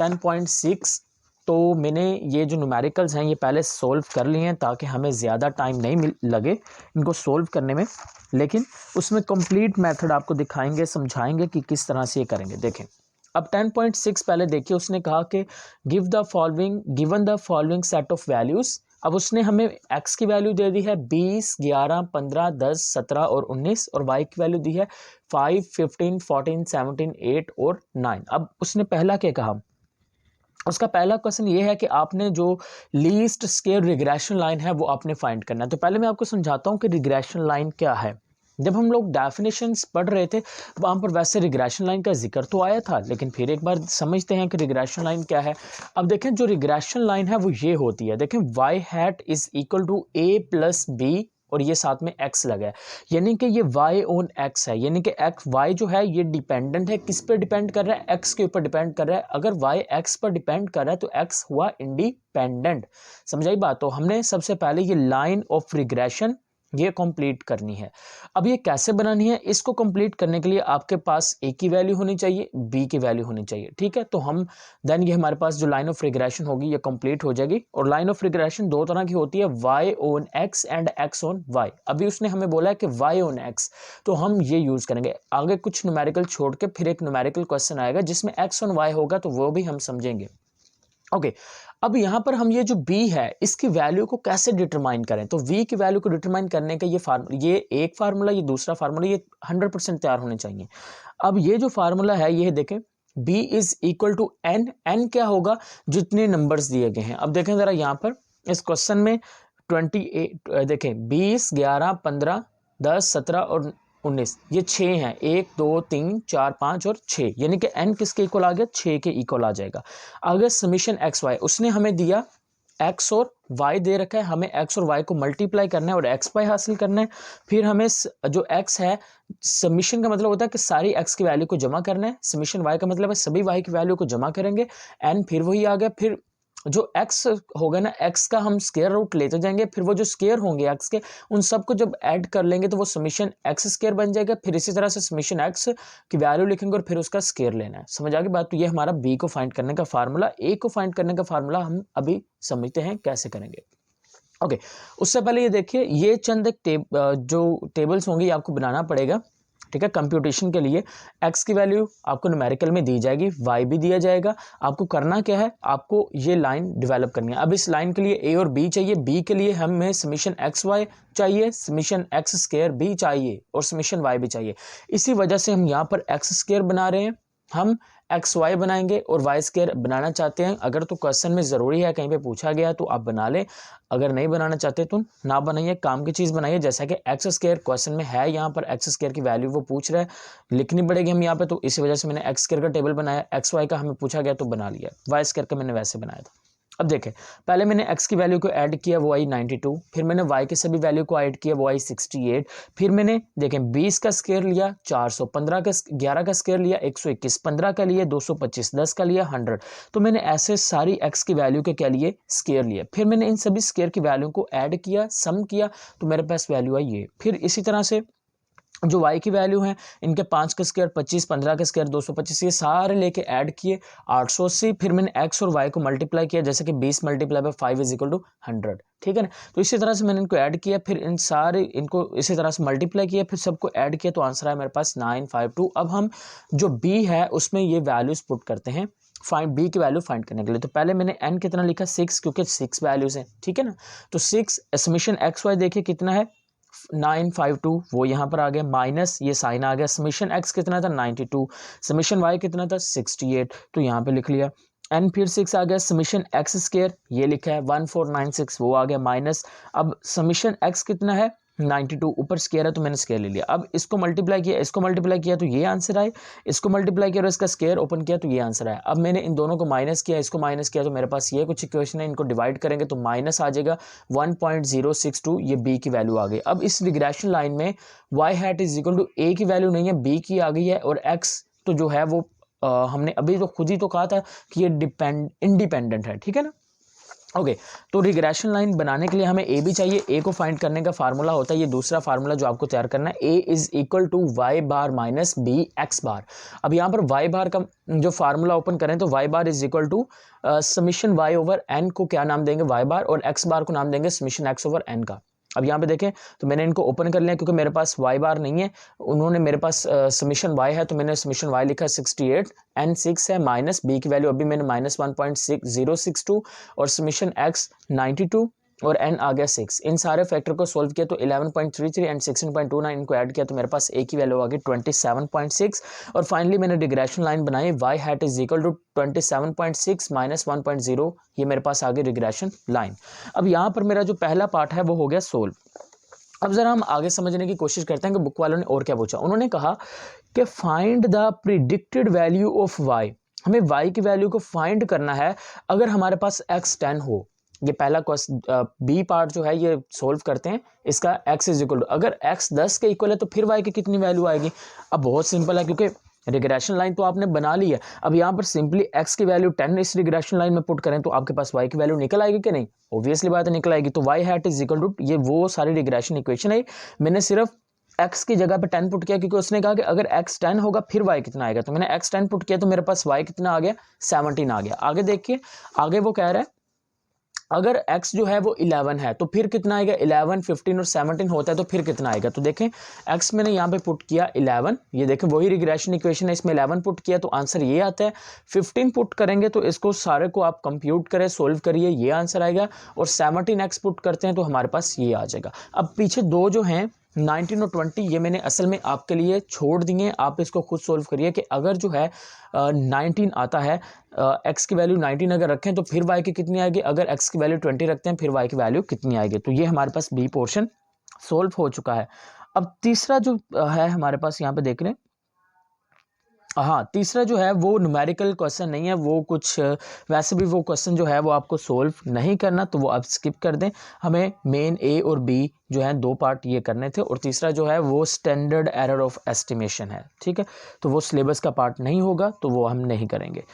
10.6, तो मैंने ये जो न्यूमेरिकल्स हैं ये पहले सॉल्व कर लिए हैं ताकि हमें ज़्यादा टाइम नहीं लगे इनको सॉल्व करने में, लेकिन उसमें कंप्लीट मेथड आपको दिखाएंगे, समझाएंगे कि किस तरह से ये करेंगे। देखें अब 10.6 पहले देखिए, उसने कहा कि given the following set of values. अब उसने हमें x की वैल्यू दे दी है 20, 11, 15, 10, 17 और 19, और y की वैल्यू दी है 5, 15, 14, 17, 8 और 9। अब उसने पहला क्या कहा, उसका पहला क्वेश्चन ये है कि आपने जो लीस्ट स्क्वेयर रिग्रेशन लाइन है वो आपने फाइंड करना है। तो पहले मैं आपको समझाता हूँ कि रिग्रेशन लाइन क्या है। जब हम लोग डेफिनेशंस पढ़ रहे थे वहाँ पर वैसे रिग्रेशन लाइन का जिक्र तो आया था, लेकिन फिर एक बार समझते हैं कि रिग्रेशन लाइन क्या है। अब देखें जो रिग्रेशन लाइन है वो ये होती है, देखें y hat is equal to a plus b और ये साथ में x लगा है, यानी कि ये y ऑन x है, यानी कि y जो है ये डिपेंडेंट है, किस पे डिपेंड कर रहा है, x के ऊपर डिपेंड कर रहा है। अगर y x पर डिपेंड कर रहा है तो x हुआ इंडिपेंडेंट। समझ आई बात। तो हमने सबसे पहले ये लाइन ऑफ रिग्रेशन ये कंप्लीट करनी है। अब ये कैसे बनानी है, इसको कंप्लीट करने के लिए आपके पास a की वैल्यू होनी चाहिए, b की वैल्यू होनी चाहिए, ठीक है। तो हम देन ये हमारे पास जो लाइन ऑफ रिग्रेशन होगी ये कंप्लीट हो जाएगी। और लाइन ऑफ रिग्रेशन दो तरह की होती है, y on x and x on y। अभी उसने हमें बोला है कि y ऑन x, तो हम ये यूज करेंगे। आगे कुछ न्यूमेरिकल छोड़ के फिर एक न्यूमेरिकल क्वेश्चन आएगा जिसमें x ऑन y होगा, तो वो भी हम समझेंगे। ओके अब यहाँ पर हम ये जो b है इसकी वैल्यू को कैसे डिटरमाइन करें, तो v की वैल्यू को डिटरमाइन करने का ये एक फार्मूला, ये दूसरा फार्मूला, ये 100% तैयार होने चाहिए। अब ये जो फार्मूला है ये देखें, b is equal to n क्या होगा, जितने नंबर्स दिए गए हैं। अब देखें जरा यहाँ पर इस क्वेश्चन में 28 देखें 20, 11, 15, 10, 17 और 19, ये 6 हैं, 1, 2, 3, 4, 5 और 6, यानी कि n किसके इक्वल आ गया, 6 के इक्वल आ जाएगा। अगर समीशन एक्स वाई, उसने हमें दिया x और y दे रखा है, हमें x और y को मल्टीप्लाई करना है और x पाई हासिल करना है। फिर हमें जो x है, समीशन का मतलब होता है कि सारी x की वैल्यू को जमा करना है, समीशन y का मतलब है सभी y की वैल्यू को जमा करेंगे, n फिर वही आ गया। फिर जो x होगा ना, x का हम स्क्वायर रूट लेते जाएंगे, फिर वो जो स्क्वायर होंगे x के उन सबको जब ऐड कर लेंगे तो वो समीशन x स्क्वायर बन जाएगा। फिर इसी तरह से समीशन x की वैल्यू लिखेंगे और फिर उसका स्क्वायर लेना है। समझ आ गई बात। तो ये हमारा b को फाइंड करने का फार्मूला, a को फाइंड करने का फार्मूला हम अभी समझते हैं कैसे करेंगे। ओके उससे पहले ये देखिए, ये चंद एक जो टेबल्स होंगी ये आपको बनाना पड़ेगा, ठीक है। कंप्यूटेशन के लिए x की वैल्यू आपको न्यूमेरिकल में दी जाएगी, y भी दिया जाएगा। आपको करना क्या है, आपको ये लाइन डेवलप करनी है। अब इस लाइन के लिए a और b चाहिए, b के लिए हमें समीशन एक्स वाई चाहिए, समीशन एक्स स्क्वायर b चाहिए और समीशन y भी चाहिए। इसी वजह से हम यहाँ पर एक्स स्क्वायर बना रहे हैं, हम एक्स वाई बनाएंगे और वाई स्क्वायर बनाना चाहते हैं। अगर तो क्वेश्चन में ज़रूरी है, कहीं पे पूछा गया तो आप बना लें, अगर नहीं बनाना चाहते तो ना बनाइए, काम की चीज़ बनाइए। जैसा कि एक्स स्क्वायर क्वेश्चन में है, यहाँ पर एक्स स्क्वायर की वैल्यू वो पूछ रहा है, लिखनी पड़ेगी हम यहाँ पे, तो इसी वजह से मैंने एक्स स्क्वायर का टेबल बनाया। एक्स वाई का हमें पूछा गया तो बना लिया, वाई स्क्वायर का मैंने वैसे बनाया था। अब देखें, पहले मैंने x की वैल्यू को ऐड किया, वो आई 92, फिर मैंने y के सभी वैल्यू को ऐड किया, वो आई 68, फिर मैंने देखें 20 का स्क्वायर लिया 400, 15 का 11 का स्क्वायर लिया 121, 15 का लिए 225, 10 का लिया 100। तो मैंने ऐसे सारी x की वैल्यू के क्या लिए, स्क्वायर लिए। फिर मैंने इन सभी स्क्वायर की वैल्यू को ऐड किया, सम किया, तो मेरे पास वैल्यू आई ये। फिर इसी तरह से जो y की वैल्यू है, इनके 5 का स्क्वायर 25, 15 का स्क्वायर 225, ये सारे लेके ऐड किए 880। फिर मैंने x और y को मल्टीप्लाई किया, जैसे कि 20 multiply by 5 is equal to 100, ठीक है ना। तो इसी तरह से मैंने इनको ऐड किया, फिर इन सारे इनको इसी तरह से मल्टीप्लाई किया, फिर सबको ऐड किया, तो आंसर है मेरे पास 952। अब हम जो b है उसमें ये वैल्यूज पुट करते हैं फाइंड b की वैल्यू फाइंड करने के लिए। तो पहले मैंने n कितना लिखा 6, क्योंकि 6 वैल्यूज हैं, ठीक है ना। तो 6 समीशन एक्स वाई देखिए कितना है 952, वो यहाँ पर आ गया, माइनस ये साइन आ गया। समीशन x कितना था 92, समीशन y कितना था 68, तो यहाँ पे लिख लिया। n फिर 6 आ गया, समीशन x स्क्वायर ये लिखा है 1496, वो आ गया माइनस। अब समीशन x कितना है 92, ऊपर स्क्वायर है तो मैंने स्क्वायर ले लिया। अब इसको मल्टीप्लाई किया, इसको मल्टीप्लाई किया तो ये आंसर आए, इसको मल्टीप्लाई किया और इसका स्क्वायर ओपन किया तो ये आंसर आया। अब मैंने इन दोनों को माइनस किया, इसको माइनस किया, तो मेरे पास ये कुछ इक्वेशन है, इनको डिवाइड करेंगे तो माइनस आ जाएगा 1.062, ये b की वैल्यू आ गई। अब इस रिग्रेशन लाइन में y hat is equal to a की वैल्यू नहीं है, b की आ गई है, और x तो जो है वो हमने अभी तो खुद ही तो कहा था कि ये इंडिपेंडेंट है, ठीक है ना। ओके तो रिग्रेशन लाइन बनाने के लिए हमें ए भी चाहिए। ए को फाइंड करने का फार्मूला होता है ये दूसरा फार्मूला जो आपको तैयार करना है, a is equal to y bar minus b x bar. अब यहाँ पर वाई बार का जो फार्मूला ओपन करें तो y bar is equal to summation y over n को क्या नाम देंगे वाई बार, और एक्स बार को नाम देंगे समीशन एक्स ओवर एन का। अब यहाँ पे देखें तो मैंने इनको ओपन कर लिया क्योंकि मेरे पास वाई बार नहीं है, उन्होंने मेरे पास समीशन वाई है तो मैंने समीशन वाई लिखा 68 एन 6 है माइनस बी की वैल्यू अभी मैंने माइनस 1.6062 और समीशन एक्स 92 और एन आ गया 6। इन सारे फैक्टर को सोल्व किया तो 11.33 एंड 16.29 इनको ऐड किया तो मेरे पास ए की वैल्यू आ गई 27.6। और फाइनली मैंने रिग्रेशन लाइन बनाई y hat is equal to 27.6 minus 1.0, ये मेरे पास आ गई रिग्रेशन लाइन। अब यहाँ पर मेरा जो पहला पार्ट है वो हो गया सोल्व। अब जरा हम आगे समझने की कोशिश करते हैं कि बुक वालों ने और क्या पूछा। उन्होंने कहा कि find the predicted value of y, हमें वाई की वैल्यू को फाइंड करना है अगर हमारे पास एक्स 10 हो। ये पहला क्वेश्चन बी पार्ट जो है ये सोल्व करते हैं, इसका x इज इक्वल टू अगर x 10 के इक्वल है तो फिर y की कितनी वैल्यू आएगी। अब बहुत सिंपल है क्योंकि रिग्रेशन लाइन तो आपने बना ली है, अब यहाँ पर सिंपली x की वैल्यू 10 इस रिग्रेशन लाइन में पुट करें तो आपके पास y की वैल्यू निकल आएगी कि नहीं, ऑब्वियसली बात है निकल आएगी। तो y hat is equal to ये वो सारी रिग्रेशन इक्वेशन है, मैंने सिर्फ x की जगह पे 10 पुट किया क्योंकि उसने कहा कि अगर x 10 होगा फिर y कितना आएगा, तो मैंने x 10 पुट किया तो मेरे पास y कितना आ गया 17 आ गया। आगे देखिए आगे वो कह रहा है अगर x जो है वो 11 है तो फिर कितना आएगा 11, 15 और 17 होता है तो फिर कितना आएगा। तो देखें x मैंने यहाँ पे पुट किया 11, ये देखें वही रिग्रेशन इक्वेशन है, इसमें 11 पुट किया तो आंसर ये आता है। 15 पुट करेंगे तो इसको सारे को आप कंप्यूट करें सोल्व करिए ये आंसर आएगा, और 17x पुट करते हैं तो हमारे पास ये आ जाएगा। अब पीछे दो जो हैं 19 और 20 ये मैंने असल में आपके लिए छोड़ दिए, आप इसको खुद सोल्व करिए कि अगर जो है 19 आता है x की वैल्यू 19 अगर रखें तो फिर y की कितनी आएगी, अगर x की वैल्यू 20 रखते हैं फिर y की वैल्यू कितनी आएगी। तो ये हमारे पास बी पोर्शन सोल्व हो चुका है। अब तीसरा जो है हमारे पास यहाँ पे देख रहे हैं, हाँ तीसरा जो है वो न्यूमेरिकल क्वेश्चन नहीं है, वो कुछ वैसे भी वो क्वेश्चन जो है वो आपको सोल्व नहीं करना तो वो आप स्किप कर दें। हमें मेन ए और बी जो है दो पार्ट ये करने थे, और तीसरा जो है वो स्टैंडर्ड एरर ऑफ एस्टिमेशन है, ठीक है, तो वो सिलेबस का पार्ट नहीं होगा तो वो हम नहीं करेंगे।